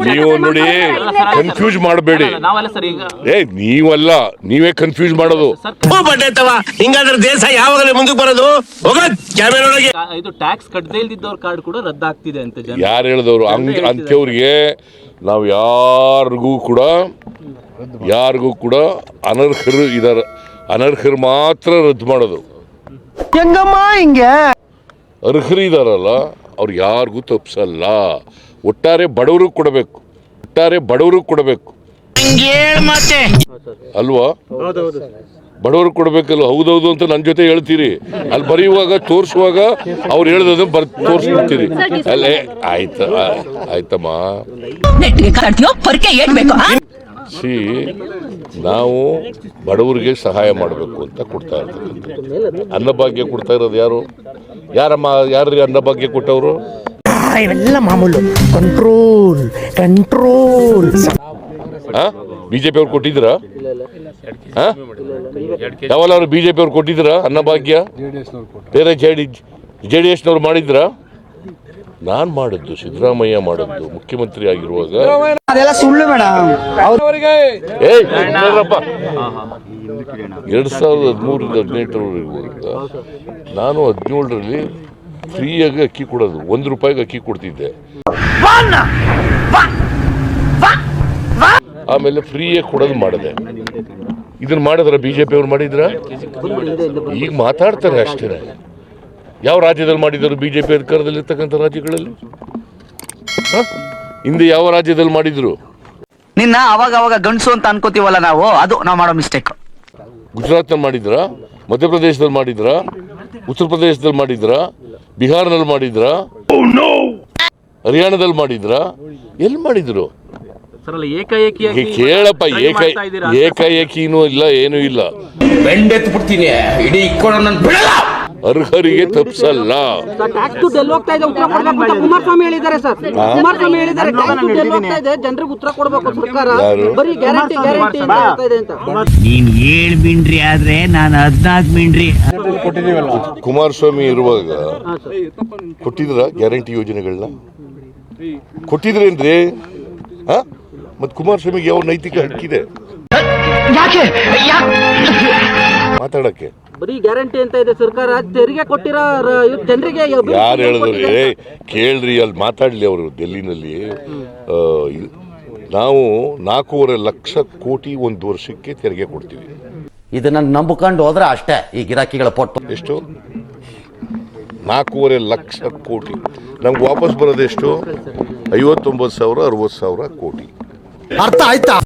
ನೀವು ನೋಡಿ ಕನ್ಫ್ಯೂಸ್ ಮಾಡಬೇಡಿ. ನೀವಲ್ಲ, ನೀವೇ ಕನ್ಫ್ಯೂಸ್ ಮಾಡೋದು. ಹಿಂಗಾದ್ರೆ ದೇಶ ಯಾವಾಗಲೇ ಮುಂದಕ್ಕೆ ಬರೋದು? ಇದು ಟ್ಯಾಕ್ಸ್ ಕಟ್ಟದೇ ಇಲ್ದಿದ್ದವ್ರ ಕಾರ್ಡ್ ಕೂಡ ರದ್ದಾಗ್ತಿದೆ ಅಂತ ಯಾರು ಹೇಳಿದವರು? ಅಂಥವ್ರಿಗೆ ನಾವು ಯಾರಿಗೂ ಕೂಡ ಅನರ್ಹರು ಇದಾರೆ, ಅನರ್ಹರು ಮಾತ್ರ ರದ್ದು ಮಾಡೋದು. ಅರ್ಹರು ಇದಾರಲ್ಲ ಅವ್ರು ಯಾರಿಗೂ ತಪ್ಪಿಸಲ್ಲ. ಒಟ್ಟಾರೆ ಬಡವ್ರಿಗೆ ಕೊಡಬೇಕು ಅಲ್ವಾ? ಬಡವ್ರಿಗೆ ಕೊಡ್ಬೇಕಲ್ಲ. ಹೌದೌದು ಅಂತ ನನ್ನ ಜೊತೆ ಹೇಳ್ತೀರಿ, ಅಲ್ಲಿ ಬರೆಯುವಾಗ ತೋರಿಸುವಾಗ ಅವ್ರು ಹೇಳ್ದದು ತೋರಿಸ್ಬಿಡ್ತೀರಿ. ಅಲ್ಲೇ ಆಯ್ತಮ್ಮ. ನಾವು ಬಡವರಿಗೆ ಸಹಾಯ ಮಾಡಬೇಕು ಅಂತ ಕೊಡ್ತಾ ಇರ್ತೀವಿ. ಅನ್ನಭಾಗ್ಯ ಕೊಡ್ತಾ ಇರೋದು ಯಾರ್ರಿ ಅನ್ನಭಾಗ್ಯ ಕೊಟ್ಟವರು? ಇವೆಲ್ಲ ಮಾಮೂಲು. ಕಂಟ್ರೋಲ್ ಬಿಜೆಪಿ ಅವ್ರು ಕೊಟ್ಟಿದ್ರ? ಯಾವಲ್ಲ ಅವರು ಬಿಜೆಪಿ ಅವ್ರು ಕೊಟ್ಟಿದ್ರ ಅನ್ನಭಾಗ್ಯ? ಬೇರೆ JDS-ನವ್ರು ಮಾಡಿದ್ರ? ನಾನ್ ಮಾಡಿದ್ದು, ಸಿದ್ದರಾಮಯ್ಯ ಮಾಡಿದ್ದು ಮುಖ್ಯಮಂತ್ರಿ ಆಗಿರುವಾಗ. ಅದೆಲ್ಲ ಸುಳ್ಳು ಮೇಡಮ್. 2013-18 ನಾನು 17ರಲ್ಲಿ ಫ್ರೀಯಾಗಿ ಅಕ್ಕಿ ಕೊಡೋದು, ₹1 ಅಕ್ಕಿ ಕೊಡ್ತಿದ್ದೆ. ಆಮೇಲೆ ಫ್ರೀಯಾಗಿ ಕೊಡೋದು ಮಾಡಿದೆ. ಇದನ್ನ ಮಾಡಿದ್ರ ಬಿಜೆಪಿ ಅವ್ರು ಮಾಡಿದ್ರ? ಈಗ ಮಾತಾಡ್ತಾರೆ ಅಷ್ಟೇ. ಯಾವ ರಾಜ್ಯದಲ್ಲಿ ಮಾಡಿದರು ಬಿಜೆಪಿ ಅಧಿಕಾರದಲ್ಲಿರ್ತಕ್ಕಂಥ ರಾಜ್ಯಗಳಲ್ಲಿ? ಹಿಂದೆ ಯಾವ ರಾಜ್ಯದಲ್ಲಿ ಮಾಡಿದ್ರು? ನಿನ್ನ ಅವಾಗ ಗಂಡಸು ಅಂತ ಅನ್ಕೋತೀವಲ್ಲ ನಾವು, ಅದು ನಾವು ಮಾಡೋ ಮಿಸ್ಟೇಕ್. ಗುಜರಾತ್ನಲ್ಲಿ ಮಾಡಿದ್ರ? ಮಧ್ಯಪ್ರದೇಶದಲ್ಲಿ ಮಾಡಿದ್ರ? ಉತ್ತರ ಪ್ರದೇಶದಲ್ಲಿ ಮಾಡಿದ್ರ? ಬಿಹಾರ್ನಲ್ಲಿ ಮಾಡಿದ್ರ? ಹರಿಯಾಣದಲ್ಲಿ ಮಾಡಿದ್ರ? ಎಲ್ಲಿ ಮಾಡಿದ್ರು? ಕೇಳಪ್ಪ, ಏಕಾಏಕಿನೂ ಇಲ್ಲ, ಏನೂ ಇಲ್ಲ. ಬೆಂಡೆತ್ಬಿಡ್ತೀನಿ ಇಡೀ ಅರ್ಹರಿಗೆ ತಪ್ಪಿಸಲ್ಲ. ಕುಮಾರಸ್ವಾಮಿ ಹೇಳಿದ್ದಾರೆ ಸರ್, ಕುಮಾರಸ್ವಾಮಿ ಹೇಳಿದ್ದಾರೆ ಜನರಿಗೆ ಉತ್ತರ ಕೊಡಬೇಕು ಸರ್ಕಾರ, ಬರೀ ಗ್ಯಾರಂಟಿ ಅಂತ. ನೀನ್ 7 ಮಿಂಡ್ರಿ ಆದ್ರೆ ನಾನು 14 ಮಿಂಡ್ರಿ. ಕುಮಾರಸ್ವಾಮಿ ಇರುವಾಗ ಕೊಟ್ಟಿದ್ರ ಗ್ಯಾರಂಟಿ ಯೋಜನೆಗಳನ್ನ? ಕೊಟ್ಟಿದ್ರೇನ್ರಿ? ಮತ್ ಕುಮಾರಸ್ವಾಮಿಗೆ ಯಾವ ನೈತಿಕ ಹಕ್ಕಿದೆ ಮಾತಾಡಕ್ಕೆ? ಬರೀ ಗ್ಯಾರಂಟಿ ಅಂತ ಇದೆ ಸರ್ಕಾರ, ತೆರಿಗೆ ಕೊಟ್ಟಿರೋ ಜನರಿಗೆ. ಯಾರು ಹೇಳಿದ್ರು? ಕೇಳ್ರಿ, ಅಲ್ಲಿ ಮಾತಾಡ್ಲಿ ಅವರು ಡೆಲ್ಲಿನಲ್ಲಿ. ನಾವು 4.5 ಲಕ್ಷ ಕೋಟಿ ಒಂದು ವರ್ಷಕ್ಕೆ ತೆರಿಗೆ ಕೊಡ್ತೀವಿ. ಇದನ್ನ ನಂಬಿಕೊಂಡು ಹೋದ್ರೆ ಅಷ್ಟೇ ಈ ಗಿರಾಕಿಗಳ ಪೊಟ್ಟು. ಎಷ್ಟು? 4.5 ಲಕ್ಷ ಕೋಟಿ. ನಮ್ಗೆ ವಾಪಸ್ ಬರೋದೆಷ್ಟು? 59,000 60,000 ಕೋಟಿ. ಅರ್ಥ ಆಯ್ತಾ?